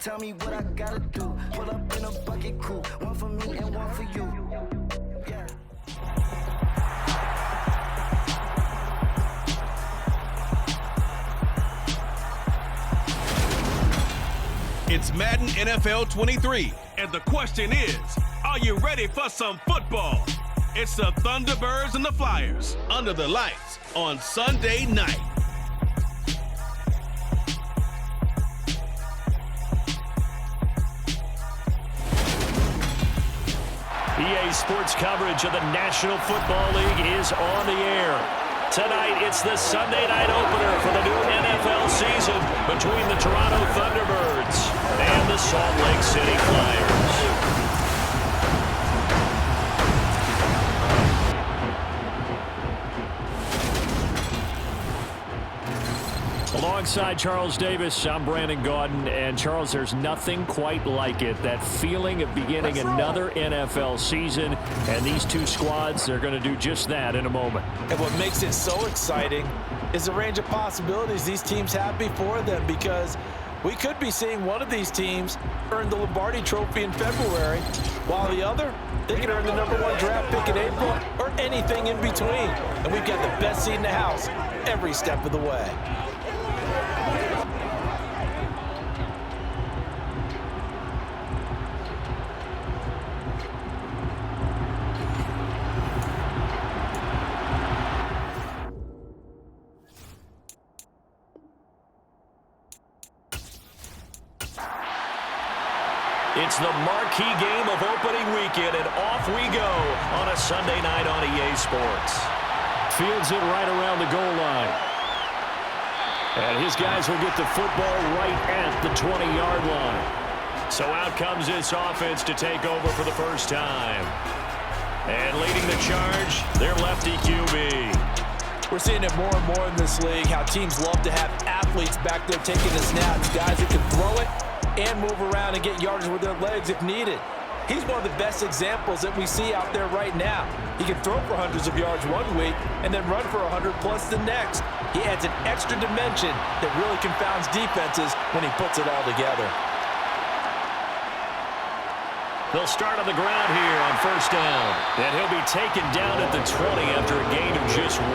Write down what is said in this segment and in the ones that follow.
tell me what I gotta do. Pull up in a bucket crew, one for me and one for you. Yeah. It's Madden NFL 23, and the question is, are you ready for some football? It's the Thunderbirds and the Flyers under the lights on Sunday night. EA Sports coverage of the National Football League is on the air. Tonight, it's the Sunday night opener for the new NFL season between the Toronto Thunderbirds and the Salt Lake City Flyers. Alongside Charles Davis, I'm Brandon Gaudin. And Charles, there's nothing quite like it. That feeling of beginning another NFL season. And these two squads, they're going to do just that in a moment. And what makes it so exciting is the range of possibilities these teams have before them, because we could be seeing one of these teams earn the Lombardi Trophy in February, while the other, they could earn the #1 draft pick in April or anything in between. And we've got the best seat in the house every step of the way. It's the marquee game of opening weekend, and off we go on a Sunday night on EA Sports. Fields it right around the goal line. And his guys will get the football right at the 20-yard line. So out comes this offense to take over for the first time. And leading the charge, their lefty QB. We're seeing it more and more in this league, how teams love to have athletes back there taking the snaps, guys that can throw it and move around and get yardage with their legs if needed. He's one of the best examples that we see out there right now. He can throw for hundreds of yards one week and then run for 100+ the next. He adds an extra dimension that really confounds defenses when he puts it all together. They'll start on the ground here on first down. And he'll be taken down at the 20 after a gain of just 1.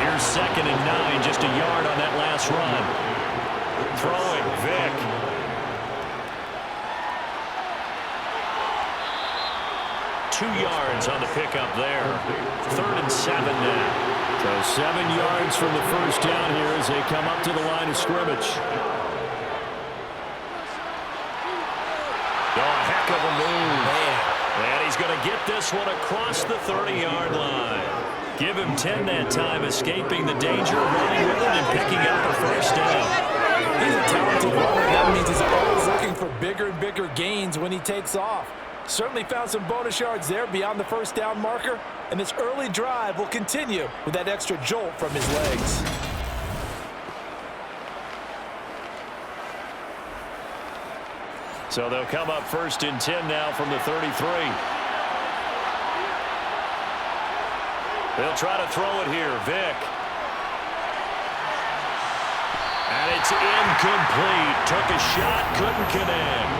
Here's 2nd and 9, just a yard on that last run. Throwing, Vick. 2 yards on the pickup there. 3rd and 7 now. So 7 yards from the first down here as they come up to the line of scrimmage. Oh, heck of a move. Man. And he's going to get this one across the 30-yard line. Give him 10 that time, escaping the danger, running with it, and picking up a first down. He's a talented runner. That means he's always looking for bigger and bigger gains when he takes off. Certainly found some bonus yards there beyond the first down marker. And this early drive will continue with that extra jolt from his legs. So they'll come up 1st and 10 now from the 33. They'll try to throw it here. Vick. And it's incomplete. Took a shot, couldn't connect.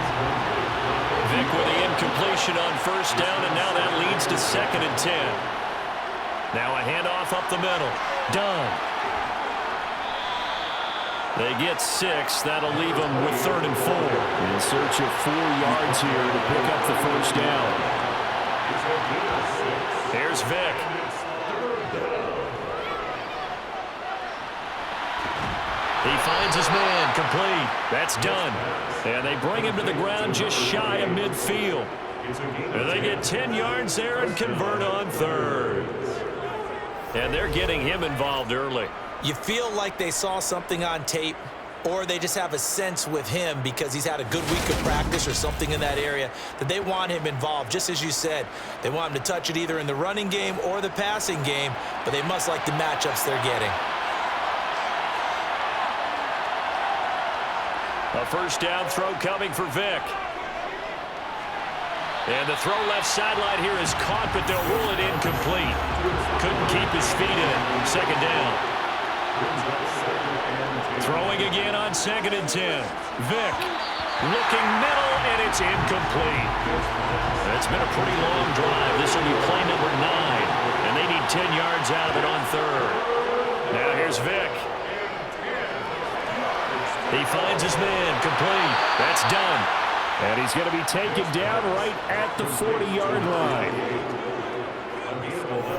Vick with the incompletion on first down, and now that leads to 2nd and 10. Now a handoff up the middle. Done. They get 6. That'll leave them with 3rd and 4. In search of 4 yards here to pick up the first down. Here's Vick. He finds his man, complete. That's done. And they bring him to the ground just shy of midfield. And they get 10 yards there and convert on 3rd. And they're getting him involved early. You feel like they saw something on tape, or they just have a sense with him because he's had a good week of practice or something in that area that they want him involved. Just as you said, they want him to touch it either in the running game or the passing game, but they must like the matchups they're getting. A first down throw coming for Vick. And the throw left sideline here is caught, but they'll rule it incomplete. Couldn't keep his feet in. 2nd down. Throwing again on 2nd and 10. Vick looking middle, and it's incomplete. It's been a pretty long drive. This will be play number 9, and they need 10 yards out of it on 3rd. Now here's Vick. He finds his man, complete. That's done. And he's going to be taken down right at the 40-yard line.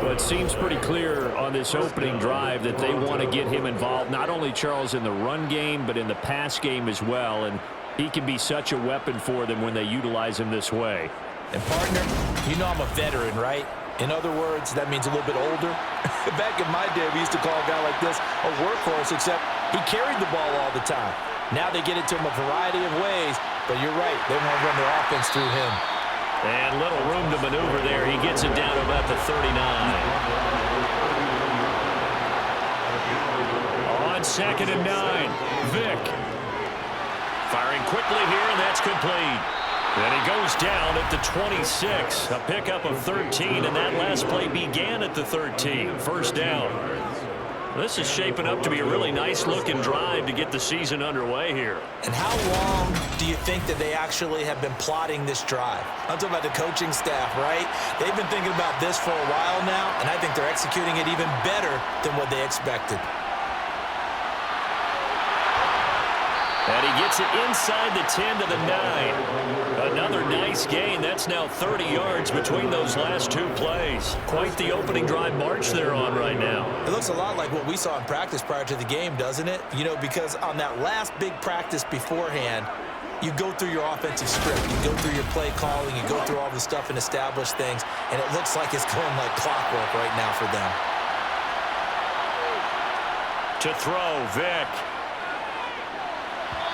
But it seems pretty clear on this opening drive that they want to get him involved, not only, Charles, in the run game, but in the pass game as well. And he can be such a weapon for them when they utilize him this way. And, partner, you know I'm a veteran, right? In other words, that means a little bit older. Back in my day, we used to call a guy like this a workhorse, except he carried the ball all the time. Now they get it to him a variety of ways, but you're right. They want to run their offense through him. And little room to maneuver there. He gets it down to about the 39. On 2nd and 9, Vick. Firing quickly here, and that's complete. And he goes down at the 26. A pickup of 13, and that last play began at the 13. First down. This is shaping up to be a really nice-looking drive to get the season underway here. And how long do you think that they actually have been plotting this drive? I'm talking about the coaching staff, right? They've been thinking about this for a while now, and I think they're executing it even better than what they expected. And he gets it inside the 10 to the 9. Another nice gain. That's now 30 yards between those last 2 plays. Quite the opening drive march they're on right now. It looks a lot like what we saw in practice prior to the game, doesn't it? You know, because on that last big practice beforehand, you go through your offensive script. You go through your play calling. You go through all the stuff and establish things. And it looks like it's going like clockwork right now for them. To throw, Vick.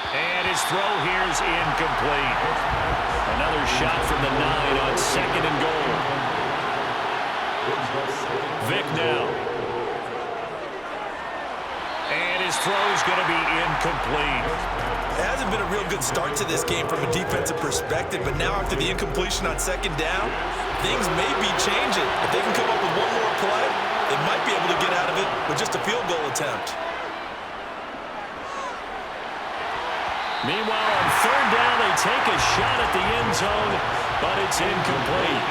And his throw here is incomplete. Another shot from the 9 on 2nd and goal. Vick now. And his throw is going to be incomplete. It hasn't been a real good start to this game from a defensive perspective, but now after the incompletion on 2nd down, things may be changing. If they can come up with one more play, they might be able to get out of it with just a field goal attempt. Meanwhile, on 3rd down, they take a shot at the end zone, but it's incomplete.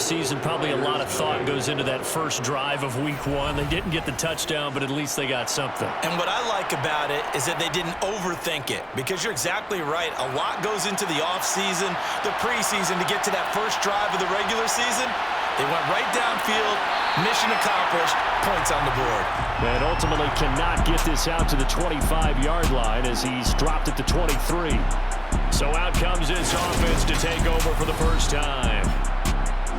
Season, probably a lot of thought goes into that first drive of week 1. They didn't get the touchdown, but at least they got something. And what I like about it is that they didn't overthink it, because you're exactly right. A lot goes into the offseason, the preseason to get to that first drive of the regular season. They went right downfield, mission accomplished, points on the board. And ultimately cannot get this out to the 25-yard line as he's dropped at the 23. So out comes this offense to take over for the first time.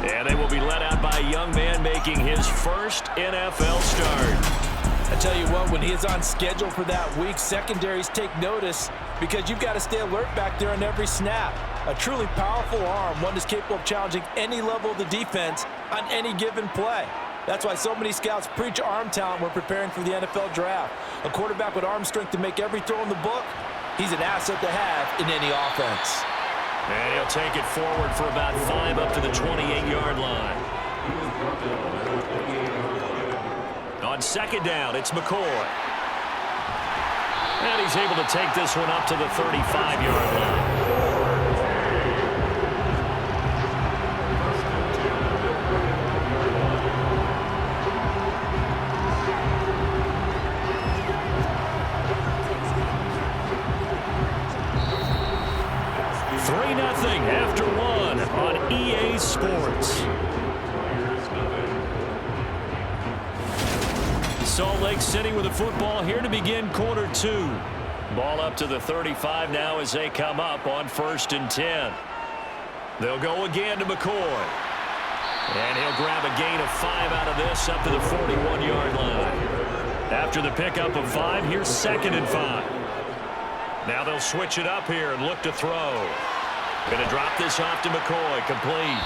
And they will be led out by a young man making his first NFL start. I tell you what, when he is on schedule for that week, secondaries take notice because you've got to stay alert back there on every snap. A truly powerful arm, one that's capable of challenging any level of the defense on any given play. That's why so many scouts preach arm talent when preparing for the NFL draft. A quarterback with arm strength to make every throw in the book, he's an asset to have in any offense. And he'll take it forward for about 5 up to the 28-yard line. On 2nd down, it's McCoy. And he's able to take this one up to the 35-yard line. After 1 on EA Sports. Salt Lake City with the football here to begin quarter 2. Ball up to the 35 now as they come up on 1st and 10. They'll go again to McCoy. And he'll grab a gain of 5 out of this up to the 41-yard line. After the pickup of 5, here's 2nd and 5. Now they'll switch it up here and look to throw. Going to drop this off to McCoy, complete.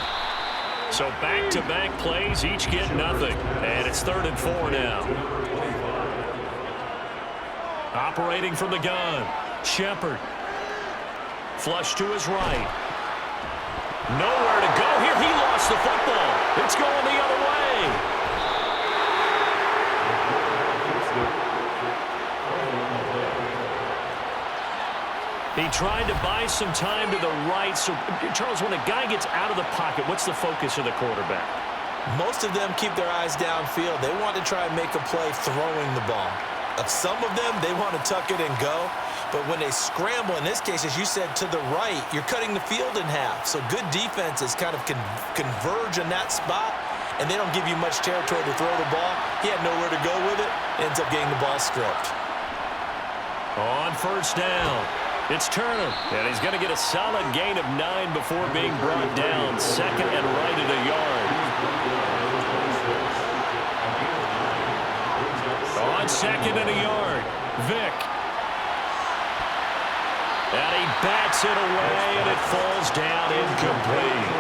So back-to-back plays, each get nothing. And it's 3rd and 4 now. Operating from the gun, Shepard. Flush to his right. Nowhere to go here. He lost the football. It's going the other way. He tried to buy some time to the right. So, Charles, when a guy gets out of the pocket, what's the focus of the quarterback? Most of them keep their eyes downfield. They want to try and make a play throwing the ball. Some of them, they want to tuck it and go. But when they scramble, in this case, as you said, to the right, you're cutting the field in half. So good defenses kind of converge in that spot, and they don't give you much territory to throw the ball. He had nowhere to go with it. Ends up getting the ball stripped. On first down, it's Turner, and he's going to get a solid gain of 9 before being brought down. Second and right at a yard. On second and a yard, Vick. And he bats it away, and it falls down incomplete.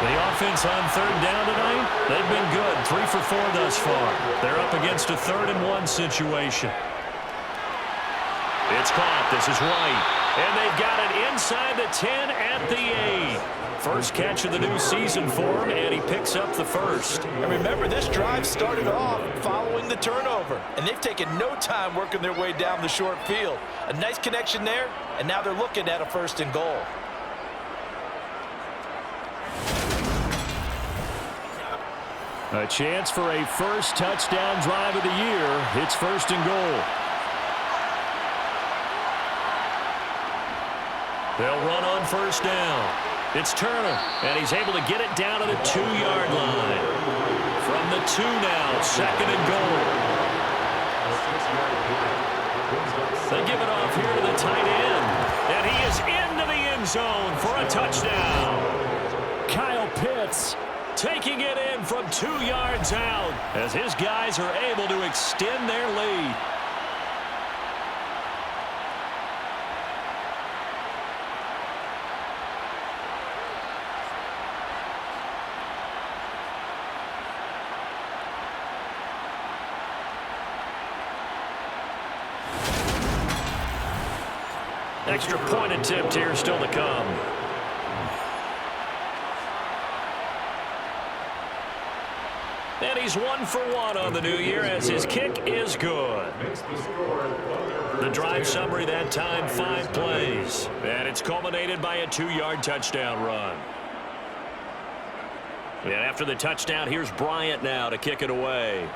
The offense on third down tonight, they've been good. 3 for 4 thus far. They're up against a 3rd and 1 situation. It's caught. This is White. And they've got it inside the 10 at the 8. First catch of the new season for him, and he picks up the first. And remember, this drive started off following the turnover, and they've taken no time working their way down the short field. A nice connection there, and now they're looking at a 1st and goal. A chance for a first touchdown drive of the year. It's 1st and goal. They'll run on first down. It's Turner, and he's able to get it down to the 2-yard line. From the 2 now, 2nd and goal. They give it off here to the tight end, and he is into the end zone for a touchdown. Kyle Pitts taking it in from 2 yards out as his guys are able to extend their lead. Extra point attempt here still to come. And he's 1 for 1 on the new year as his kick is good. The drive summary that time, 5 plays. And it's culminated by a 2-yard touchdown run. And after the touchdown, here's Bryant now to kick it away.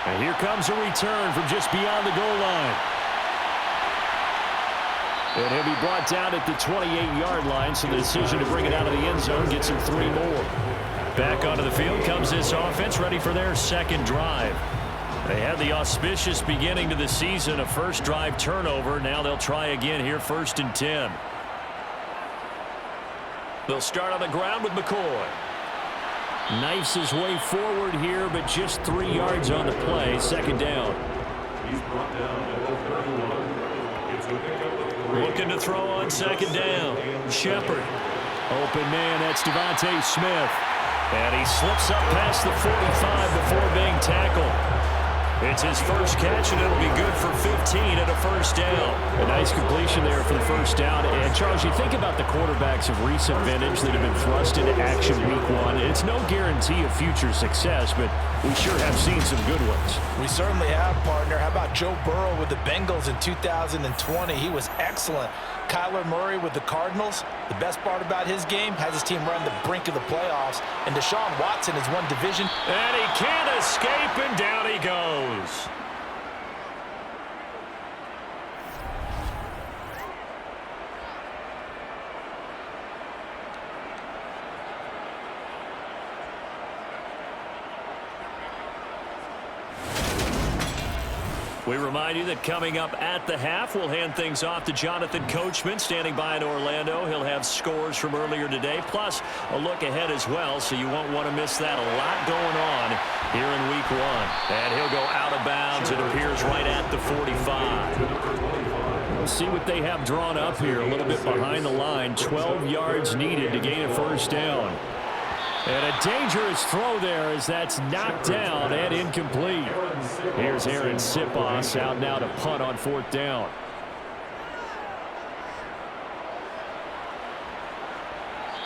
And here comes a return from just beyond the goal line. And he'll be brought down at the 28-yard line, so the decision to bring it out of the end zone gets him 3 more. Back onto the field comes this offense, ready for their 2nd drive. They had the auspicious beginning to the season, a first drive turnover. Now they'll try again here, 1st and 10. They'll start on the ground with McCoy. Knifes his way forward here, but just 3 yards on the play. 2nd down. Looking to throw on 2nd down. Shepard. Open man, that's Devontae Smith. And he slips up past the 45 before being tackled. It's his first catch, and it'll be good for 15 and a 1st down. A nice completion there for the 1st down. And, Charles, you think about the quarterbacks of recent vintage that have been thrust into action week 1. It's no guarantee of future success, but we sure have seen some good ones. We certainly have, partner. How about Joe Burrow with the Bengals in 2020? He was excellent. Kyler Murray with the Cardinals. The best part about his game has his team run the brink of the playoffs. And Deshaun Watson has won division. And he can't escape, and down he goes. We remind you that coming up at the half, we'll hand things off to Jonathan Coachman, standing by in Orlando. He'll have scores from earlier today, plus a look ahead as well, so you won't want to miss that. A lot going on here in week 1. And he'll go out of bounds. It appears right at the 45. We'll see what they have drawn up here, a little bit behind the line. 12 yards needed to gain a 1st down. And a dangerous throw there as that's knocked down and incomplete. Here's Aaron Sipos out now to punt on 4th down.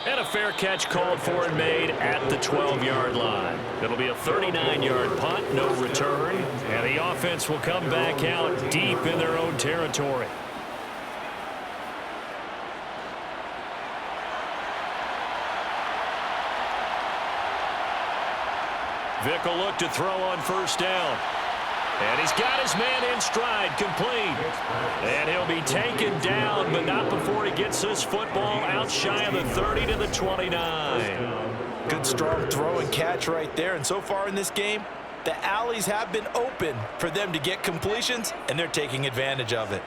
And a fair catch called for and made at the 12-yard line. It'll be a 39-yard punt, no return. And the offense offense will come back out deep in their own territory. Vick will look to throw on first down. And he's got his man in stride, complete. And he'll be taken down, but not before he gets this football out shy of the 30 to the 29. Good strong throw and catch right there. And so far in this game, the alleys have been open for them to get completions, and they're taking advantage of it.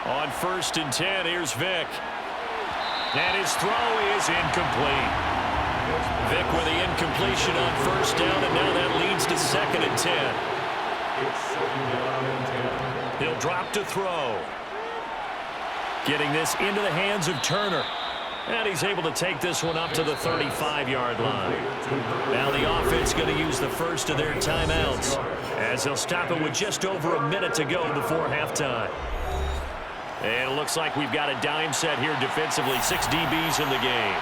On 1st and 10, here's Vick. And his throw is incomplete. Vick with the incompletion on first down, and now that leads to 2nd and 10. He'll drop to throw. Getting this into the hands of Turner. And he's able to take this one up to the 35-yard line. Now the offense going to use the first of their timeouts, as he'll stop it with just over a minute to go before halftime. And it looks like we've got a dime set here defensively. 6 DBs in the game.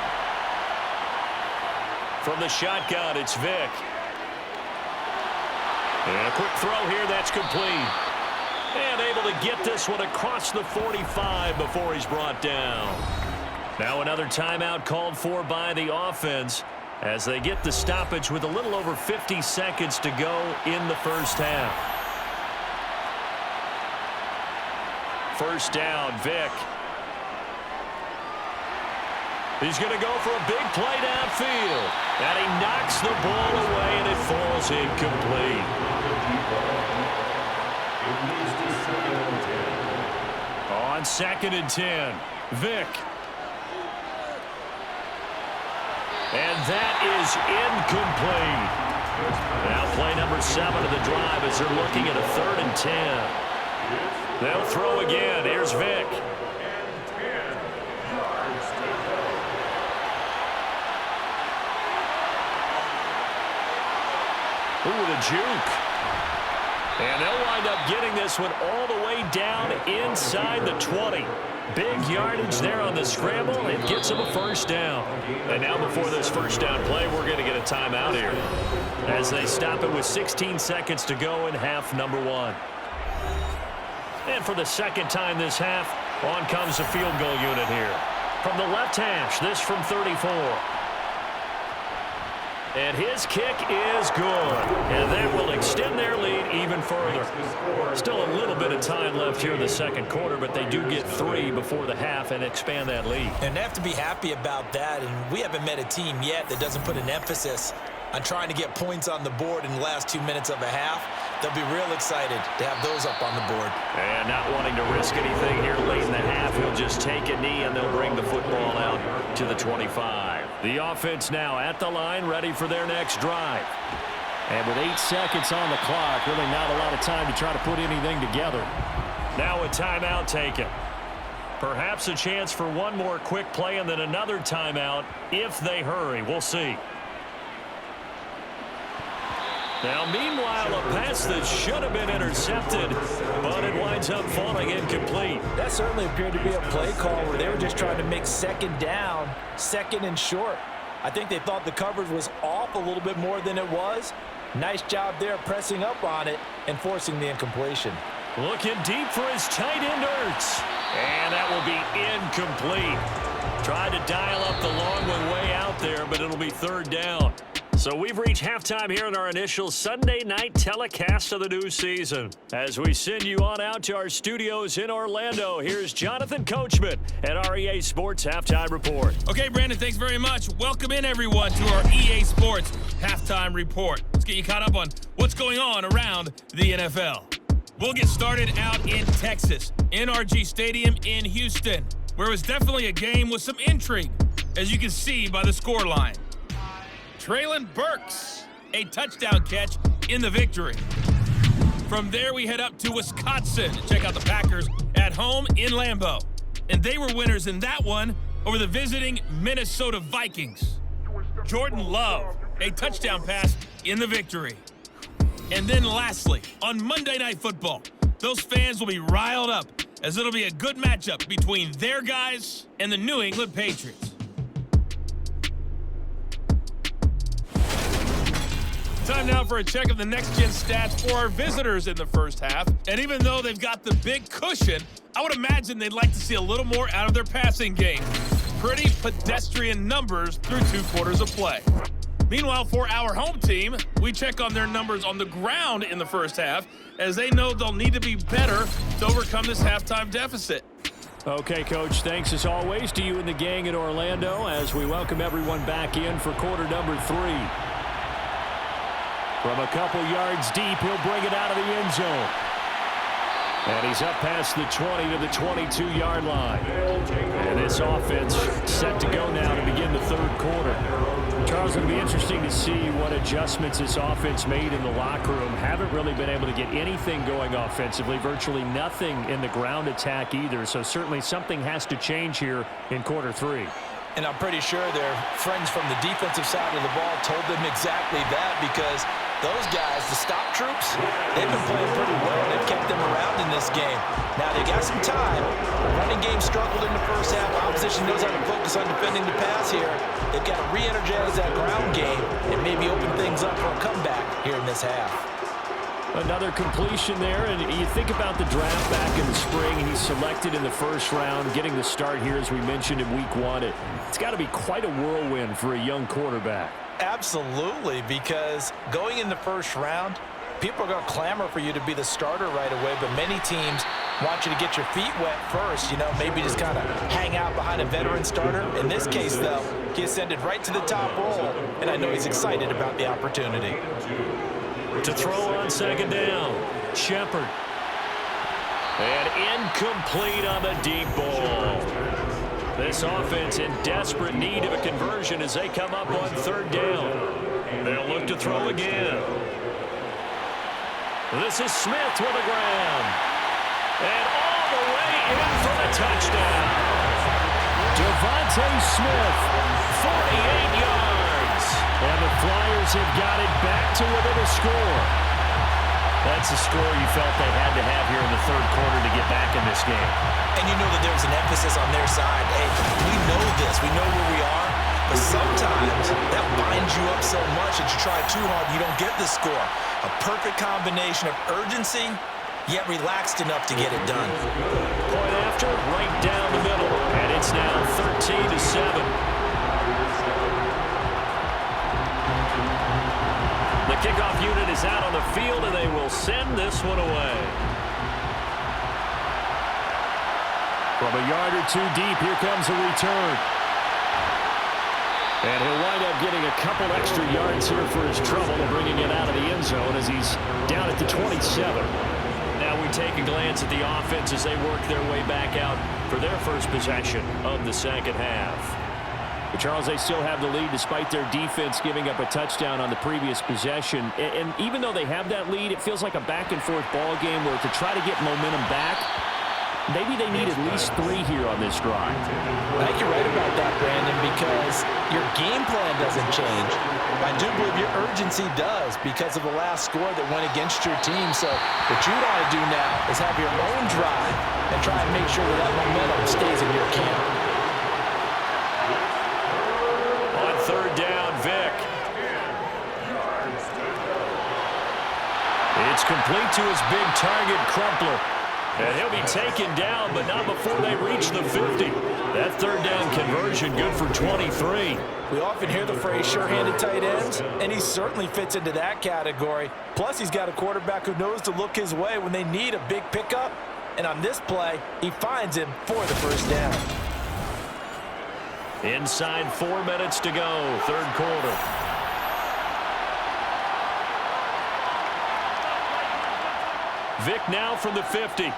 From the shotgun, it's Vick. And a quick throw here, that's complete. And able to get this one across the 45 before he's brought down. Now another timeout called for by the offense as they get the stoppage with a little over 50 seconds to go in the first half. First down, Vick. He's going to go for a big play downfield. And he knocks the ball away, and it falls incomplete. On 2nd and 10, Vick. And that is incomplete. Now play number 7 of the drive as they're looking at a 3rd and 10. They'll throw again. Here's Vick. Ooh, the juke. And they'll wind up getting this one all the way down inside the 20. Big yardage there on the scramble. It gets them a first down. And now before this first down play, we're going to get a timeout here as they stop it with 16 seconds to go in half number 1. And for the second time this half, on comes the field goal unit here. From the left hash, this from 34. And his kick is good. And that will extend their lead even further. Still a little bit of time left here in the second quarter, but they do get 3 before the half and expand that lead. And they have to be happy about that. And we haven't met a team yet that doesn't put an emphasis on trying to get points on the board in the last 2 minutes of a half. They'll be real excited to have those up on the board. And not wanting to risk anything here late in the half, he'll just take a knee and they'll bring the football out to the 25. The offense now at the line, ready for their next drive. And with 8 seconds on the clock, really not a lot of time to try to put anything together. Now a timeout taken. Perhaps a chance for one more quick play and then another timeout if they hurry. We'll see. Now, meanwhile, a pass that should have been intercepted, but it winds up falling incomplete. That certainly appeared to be a play call where they were just trying to make second down, second and short. I think they thought the coverage was off a little bit more than it was. Nice job there pressing up on it and forcing the incompletion. Looking deep for his tight end, Ertz. And that will be incomplete. Tried to dial up the long one way out there, but it'll be 3rd down. So we've reached halftime here in our initial Sunday night telecast of the new season. As we send you on out to our studios in Orlando, here's Jonathan Coachman at our EA Sports Halftime Report. Okay, Brandon, thanks very much. Welcome in, everyone, to our EA Sports Halftime Report. Let's get you caught up on what's going on around the NFL. We'll get started out in Texas, NRG Stadium in Houston, where it was definitely a game with some intrigue, as you can see by the scoreline. Treylon Burks, a touchdown catch in the victory. From there, we head up to Wisconsin to check out the Packers at home in Lambeau. And they were winners in that one over the visiting Minnesota Vikings. Jordan Love, a touchdown pass in the victory. And then lastly, on Monday Night Football, those fans will be riled up as it'll be a good matchup between their guys and the New England Patriots. Time now for a check of the next-gen stats for our visitors in the first half. And even though they've got the big cushion, I would imagine they'd like to see a little more out of their passing game. Pretty pedestrian numbers through 2 quarters of play. Meanwhile, for our home team, we check on their numbers on the ground in the first half, as they know they'll need to be better to overcome this halftime deficit. Okay, Coach, thanks as always to you and the gang in Orlando as we welcome everyone back in for quarter number 3. From a couple yards deep, he'll bring it out of the end zone. And he's up past the 20 to the 22-yard line. And this offense set to go now to begin the third quarter. Charles, it'll be interesting to see what adjustments this offense made in the locker room. Haven't really been able to get anything going offensively, virtually nothing in the ground attack either. So certainly something has to change here in quarter 3. And I'm pretty sure their friends from the defensive side of the ball told them exactly that, because those guys, the stop troops, they've been playing pretty well. They've kept them around in this game. Now, they got some time. The running game struggled in the first half. Opposition knows how to focus on defending the pass here. They've got to re-energize that ground game and maybe open things up for a comeback here in this half. Another completion there, and you think about the draft back in the spring. He's selected in the first round, getting the start here, as we mentioned, in week 1. It's got to be quite a whirlwind for a young quarterback. Absolutely, because going in the first round, people are going to clamor for you to be the starter right away, but many teams want you to get your feet wet first, maybe just kind of hang out behind a veteran starter. In this case, though, he ascended right to the top role, and I know he's excited about the opportunity. To throw on second down, Shepard. And incomplete on the deep ball. This offense in desperate need of a conversion as they come up on third down. They'll look to throw again. This is Smith with the ground. And all the way in for the touchdown. Devontae Smith, 48 yards. And the Flyers have got it back to within a score. That's the score you felt they had to have here in the third quarter to get back in this game. And you know that there's an emphasis on their side. Hey, we know this. We know where we are. But sometimes that binds you up so much that you try too hard, you don't get the score. A perfect combination of urgency, yet relaxed enough to get it done. Point after, right down the middle. And it's now 13-7. The kickoff unit is out on the field, and they will send this one away. From a yard or 2 deep, here comes a return. And he'll wind up getting a couple extra yards here for his trouble and bringing it out of the end zone as he's down at the 27. Now we take a glance at the offense as they work their way back out for their first possession of the second half. But Charles, they still have the lead despite their defense giving up a touchdown on the previous possession. And even though they have that lead, it feels like a back-and-forth ball game where to try to get momentum back, maybe they need at least 3 here on this drive. I think you're right about that, Brandon, because your game plan doesn't change. I do believe your urgency does because of the last score that went against your team. So what you want to do now is have your own drive and try and make sure that momentum stays in your camp. On third down, Vic. It's complete to his big target, Crumpler. And he'll be taken down, but not before they reach the 50. That third down conversion good for 23. We often hear the phrase sure-handed tight ends, and he certainly fits into that category. Plus, he's got a quarterback who knows to look his way when they need a big pickup. And on this play, he finds him for the first down. Inside 4 minutes to go, third quarter. Vic now from the 50.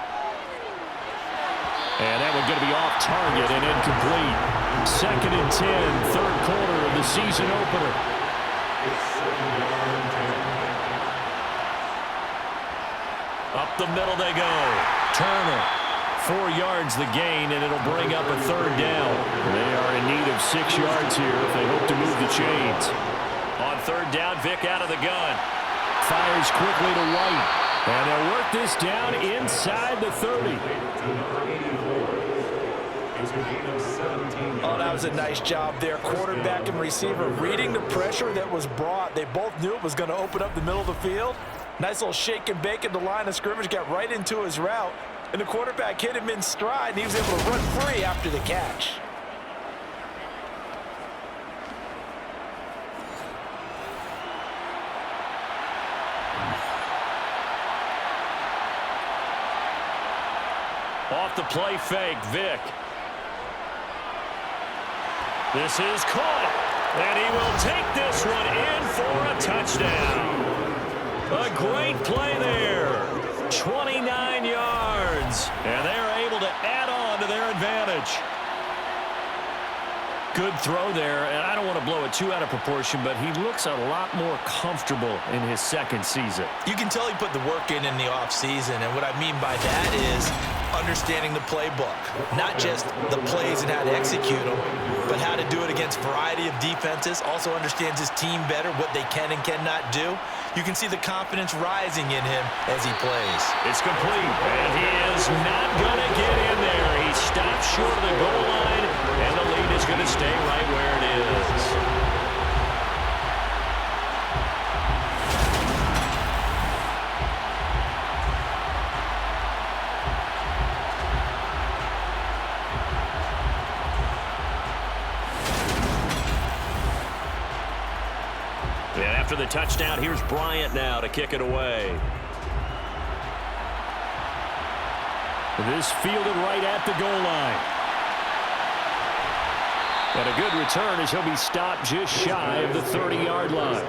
And that one going to be off target and incomplete. 2nd and 10, third quarter of the season opener. Up the middle they go. Turner, 4 yards the gain, and it'll bring up a third down. They are in need of 6 yards here if they hope to move the chains. On third down, Vic out of the gun. Fires quickly to White. And they'll work this down inside the 30. Oh, that was a nice job there. Quarterback and receiver reading the pressure that was brought. They both knew it was going to open up the middle of the field. Nice little shake and bake at the line of scrimmage, got right into his route. And the quarterback hit him in stride, and he was able to run free after the catch. Off the play fake, Vick. This is caught, and he will take this one in for a touchdown. A great play there. 29 yards, and they're able to add on to their advantage. Good throw there, and I don't want to blow it too out of proportion, but he looks a lot more comfortable in his second season. You can tell he put the work in the offseason, and what I mean by that is understanding the playbook. Not just the plays and how to execute them, but how to do it against a variety of defenses. Also understands his team better, what they can and cannot do. You can see the confidence rising in him as he plays. It's complete, and he is not going to get in there. He stopped short of the goal line, and the lead is going to stay right where it is. After the touchdown, here's Bryant now to kick it away. This fielded right at the goal line. And a good return as he'll be stopped just shy of the 30-yard line.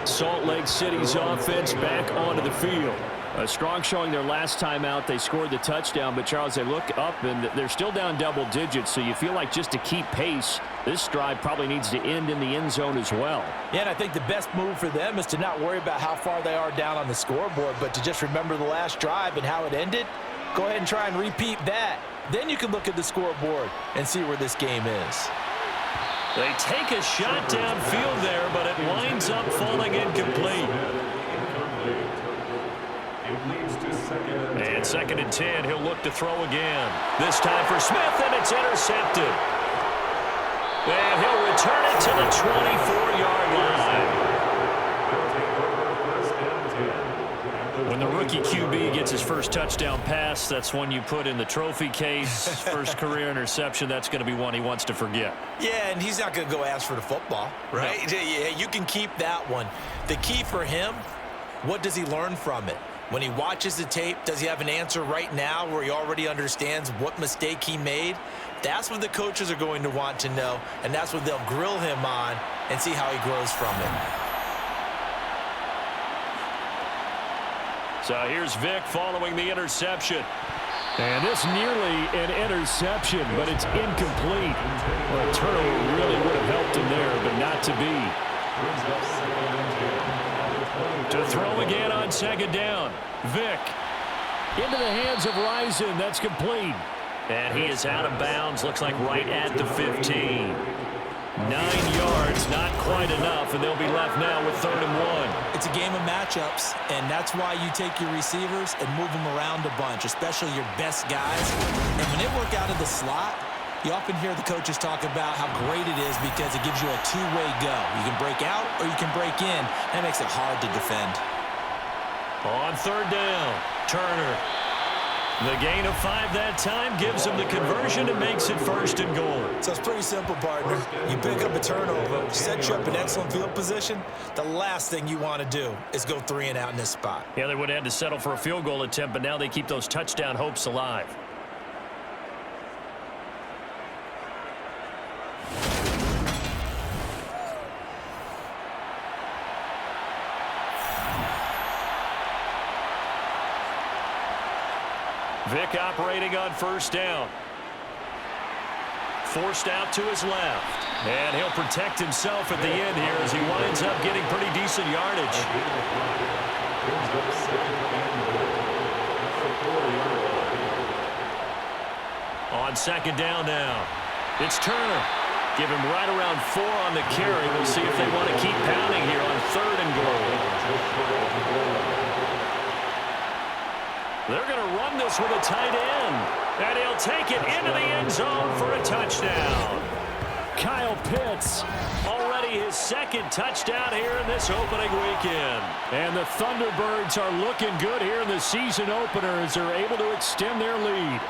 Salt Lake City's offense back onto the field. A strong showing their last time out. They scored the touchdown, but Charles, they look up and they're still down double digits, so you feel like just to keep pace, this drive probably needs to end in the end zone as well. Yeah, and I think the best move for them is to not worry about how far they are down on the scoreboard, but to just remember the last drive and how it ended. Go ahead and try and repeat that. Then you can look at the scoreboard and see where this game is. They take a shot downfield there, but it winds up falling incomplete. And 2nd and 10, he'll look to throw again. This time for Smith, and it's intercepted. And he'll return it to the 24-yard line. When the rookie QB gets his first touchdown pass, that's one you put in the trophy case. First career interception, that's going to be one he wants to forget. Yeah, and he's not going to go ask for the football, right? No. Yeah, you can keep that one. The key for him, what does he learn from it? When he watches the tape, does he have an answer right now where he already understands what mistake he made? That's what the coaches are going to want to know, and that's what they'll grill him on and see how he grows from it. So here's Vick following the interception. And this nearly an interception, but it's incomplete. Well, a turnover really would have helped him there, but not to be. To throw again on 2nd down. Vick into the hands of Rison. That's complete. And he is out of bounds. Looks like right at the 15. 9 yards, not quite enough, and they'll be left now with 3rd and 1. It's a game of matchups, and that's why you take your receivers and move them around a bunch, especially your best guys. And when they work out of the slot, you often hear the coaches talk about how great it is because it gives you a two-way go. You can break out or you can break in. That makes it hard to defend. On 3rd down, Turner. The gain of 5 that time gives him the conversion and makes it 1st and goal. So it's pretty simple, partner. You pick up a turnover, set you up in excellent field position. The last thing you want to do is go 3 and out in this spot. Yeah, they would have had to settle for a field goal attempt, but now they keep those touchdown hopes alive. Vick operating on 1st down. Forced out to his left. And he'll protect himself at the end here as he winds up getting pretty decent yardage. On 2nd down now. It's Turner. Give him right around 4 on the carry. We'll see if they want to keep pounding here on 3rd and goal. They're going to run this with a tight end. And he'll take it into the end zone for a touchdown. Kyle Pitts, already his second touchdown here in this opening weekend. And the Thunderbirds are looking good here in the season opener as they're able to extend their lead.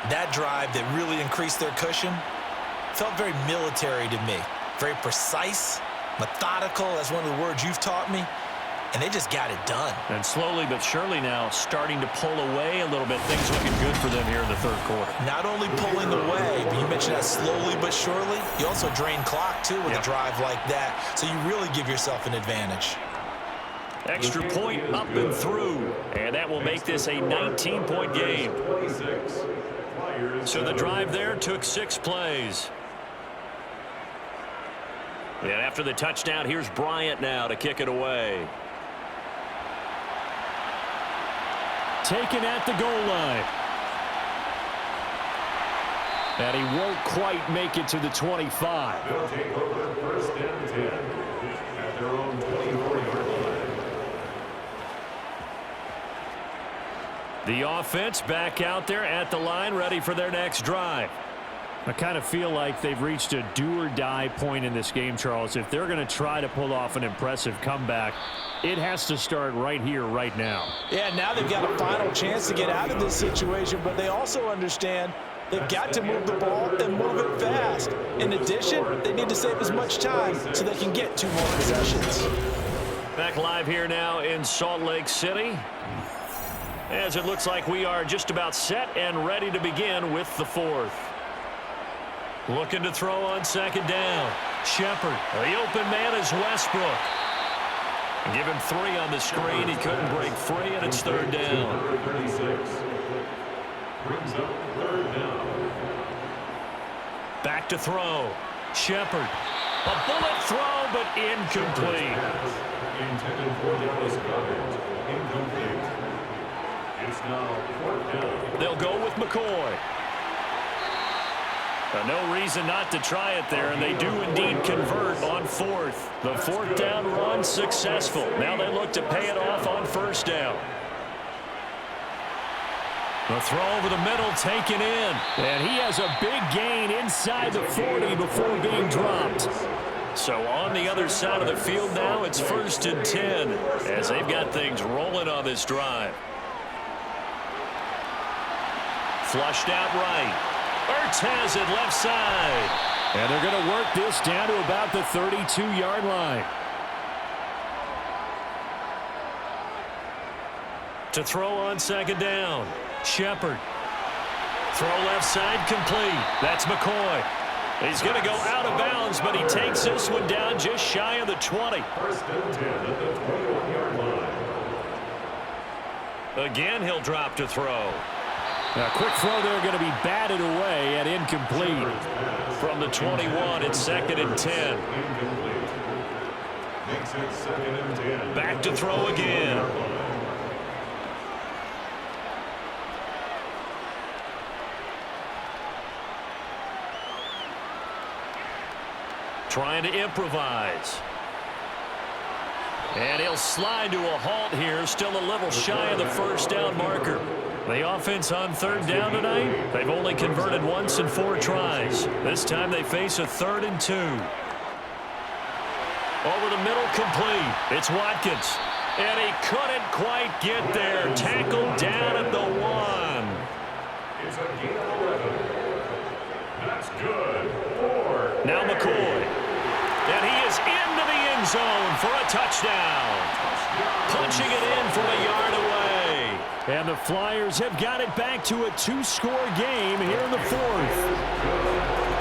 That drive that really increased their cushion felt very military to me. Very precise, methodical, that's one of the words you've taught me. And they just got it done. And slowly but surely now starting to pull away a little bit. Things looking good for them here in the third quarter. Not only pulling away, but you mentioned that slowly but surely. You also drain clock, too, with a drive like that. So you really give yourself an advantage. Extra point up and through. And that will make this a 19-point game. So the drive there took 6 plays. And after the touchdown, here's Bryant now to kick it away. Taken at the goal line. And he won't quite make it to the 25. They'll take over first and 10 at their own 24-yard line. The offense back out there at the line, ready for their next drive. I kind of feel like they've reached a do-or-die point in this game, Charles. If they're going to try to pull off an impressive comeback, it has to start right here, right now. Yeah, now they've got a final chance to get out of this situation, but they also understand they've got to move the ball and move it fast. In addition, they need to save as much time so they can get 2 more possessions. Back live here now in Salt Lake City, as it looks like we are just about set and ready to begin with the fourth. Looking to throw on second down. Shepard. The open man is Westbrook. Give him 3 on the screen. He couldn't break free, and it's third down. Number 36 brings up third down. Back to throw. Shepard. A bullet throw, but incomplete. Intended for Dallas Goddard. Incomplete. It's now 4th down. They'll go with McCoy. No reason not to try it there, and they do indeed convert on 4th. The 4th down run successful. Now they look to pay it off on first down. The throw over the middle taken in. And he has a big gain inside the 40 before being dropped. So on the other side of the field now, it's 1st and 10 as they've got things rolling on this drive. Flushed out right. Ertz has it left side. And they're going to work this down to about the 32-yard line. To throw on second down. Shepard. Throw left side complete. That's McCoy. He's going to go out of bounds, but he takes this one down just shy of the 20. 1st and 10 at the 21-yard line. Again, he'll drop to throw. A quick throw there going to be batted away and incomplete. From the 21, it's 2nd and 10. Incomplete. Makes it 2nd and 10. Back to throw again. Trying to improvise. And he'll slide to a halt here, still a little shy of the first down marker. The offense on third down tonight, they've only converted once in 4 tries. This time they face a 3rd and 2. Over the middle, complete. It's Watkins. And he couldn't quite get there. Tackled down at the 1. It's a gain of 11. That's good. 4. Now McCoy. And he is into the end zone for a touchdown. Punching it in from a yard away. And the Flyers have got it back to a 2-score game here in the 4th.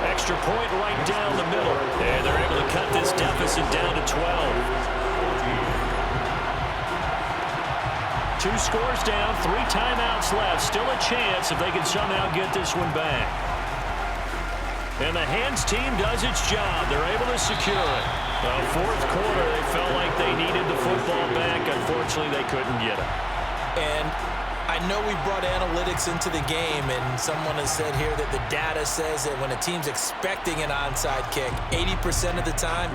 Extra point right down the middle. And they're able to cut this deficit down to 12. 2 scores down, 3 timeouts left. Still a chance if they can somehow get this one back. And the hands team does its job. They're able to secure it. The 4th quarter, they felt like they needed the football back. Unfortunately, they couldn't get it. And I know we brought analytics into the game, and someone has said here that the data says that when a team's expecting an onside kick, 80% of the time,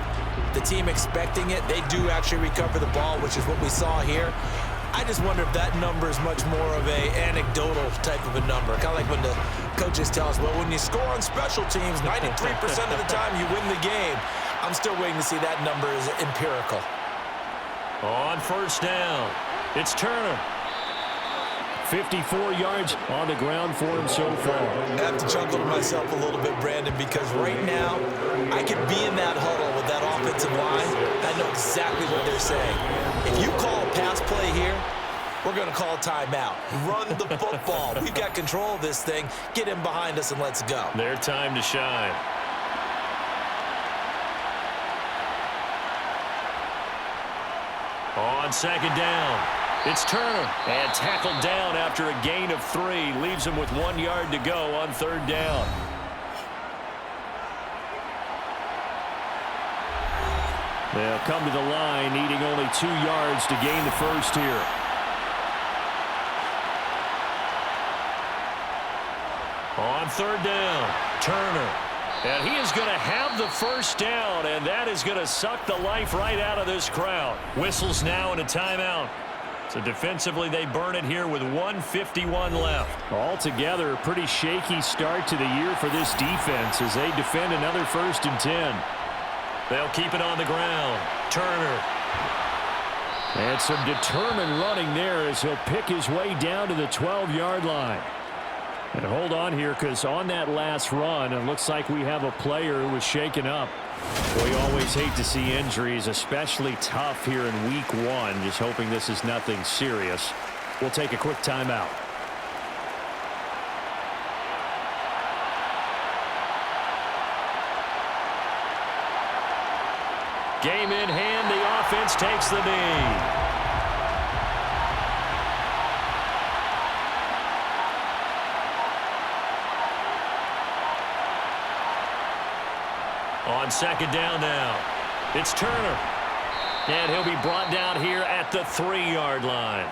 the team expecting it, they do actually recover the ball, which is what we saw here. I just wonder if that number is much more of a anecdotal type of a number. Kind of like when the coaches tell us, well, when you score on special teams, 93% of the time you win the game. I'm still waiting to see that number is empirical. On first down, it's Turner. 54 yards on the ground for him so far. I have to chuckle to myself a little bit, Brandon, because right now I could be in that huddle with that offensive line. I know exactly what they're saying. If you call a pass play here, we're going to call timeout. Run the football. We've got control of this thing. Get him behind us and let's go. Their time to shine. On second down, it's Turner. And tackled down after a gain of 3. Leaves him with 1 yard to go on third down. They'll come to the line, needing only 2 yards to gain the first here. On third down, Turner. And he is going to have the first down, and that is going to suck the life right out of this crowd. Whistles now and a timeout. So defensively, they burn it here with 1:51 left. Altogether, a pretty shaky start to the year for this defense as they defend another 1st and 10. They'll keep it on the ground. Turner. And some determined running there as he'll pick his way down to the 12-yard line. And hold on here, because on that last run, it looks like we have a player who was shaken up. We always hate to see injuries, especially tough here in week 1. Just hoping this is nothing serious. We'll take a quick timeout. Game in hand, the offense takes the knee. On second down now, it's Turner. And he'll be brought down here at the 3-yard line.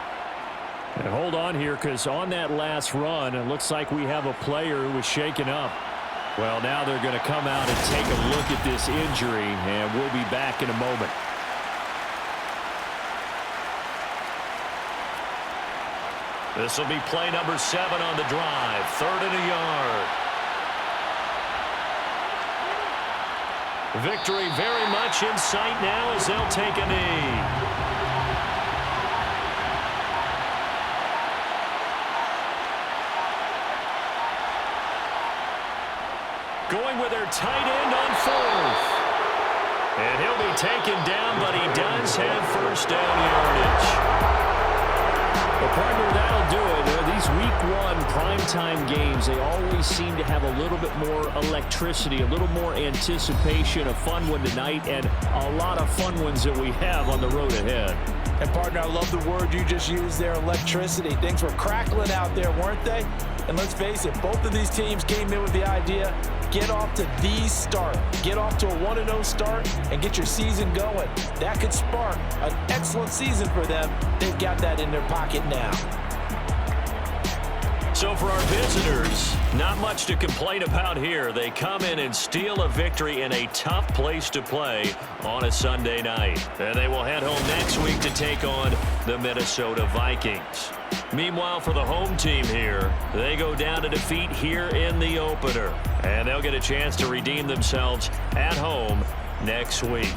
And hold on here, because on that last run, it looks like we have a player who was shaken up. Well, now they're going to come out and take a look at this injury, and we'll be back in a moment. This will be play number 7 on the drive, 3rd and a yard. Victory very much in sight now as they'll take a knee. Going with their tight end on 4th. And he'll be taken down, but he does have first down yardage. Well, partner, that'll do it. These week 1 primetime games, they always seem to have a little bit more electricity, a little more anticipation, a fun one tonight, and a lot of fun ones that we have on the road ahead. And, partner, I love the word you just used there, electricity. Things were crackling out there, weren't they? And let's face it, both of these teams came in with the idea, get off to the start. Get off to a 1-0 start and get your season going. That could spark an excellent season for them. They've got that in their pocket now. So for our visitors, not much to complain about here. They come in and steal a victory in a tough place to play on a Sunday night. And they will head home next week to take on the Minnesota Vikings. Meanwhile, for the home team here, they go down to defeat here in the opener. And they'll get a chance to redeem themselves at home next week.